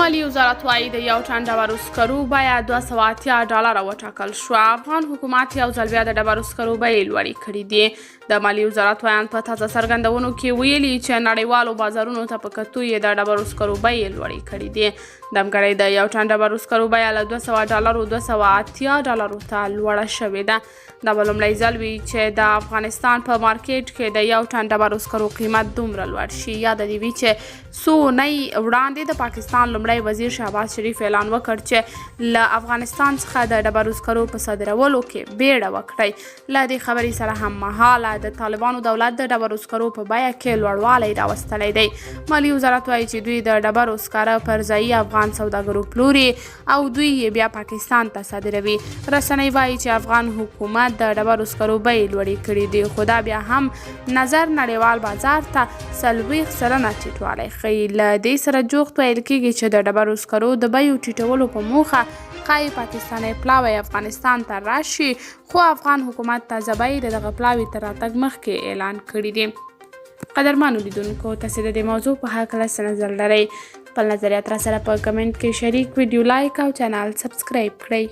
مالیې وزارت وایي د یو ټن ډبرو سکرو بیه $280 وټاکل شوه. افغان حکومت یو ځل بیا د ډبرو سکرو بیې لوړې کړي دي. د مالیې وزارت ویاند په تازه څرګندونو کې ویلي چې نړیوالو بازارونو ته په کتو یې د ډبرو سکرو بیې لوړې کړي دي. دمګړۍ د یو ټن ډبرو سکرو بیه له $200 $280 ته لوړه شوې ده. دا به لومړی ځل وي چې د افغانستان په مارکیټ کې د یو ټن ډبرو سکرو قیمت دومره لوړ شي. یاد دې وي چې څو اونۍ وړاندې د پاکستان لومړی وزیر شهباز شریف اعلان وکړ چې له افغانستان څخه د ډبرو سکرو په صادرولو کې بیړه وکړي. له دې خبرې سره هم مهاله د طالبانو دولت د ډبرو سکرو په بیه کې لوړوالی راوستلی دی. مالیې وزارت وایي چې دوی د ډبرو سکاره پر ځایي افغان سوداګرو پلوري او دوی یې بیا پاکستان ته صادروي. رسنۍ وایي چې افغان حکومت د ډبرو سکرو بیې لوړې کړي دي، خو دا بیا هم نظر نړیوال بازار ته 40% ټیټوالی ښیي. له دې سره جوخت ویل کېږي چې د ډبرو سکرو د بیو ټیټولو په موخه ښایي پاکستانی پلاوی افغانستان ته راشي، خو افغان حکومت تازه بیې د دغه پلاوي تر راتګ مخکې اعلان کړي دي. قدرمنو لیدونکو، تاسې د دې موضوع په هکله څه نظر لرئ؟ خپل نظریات را سره په کمنټ کې شریک، ویډیو لایک او چینل سبسکرایب کړئ.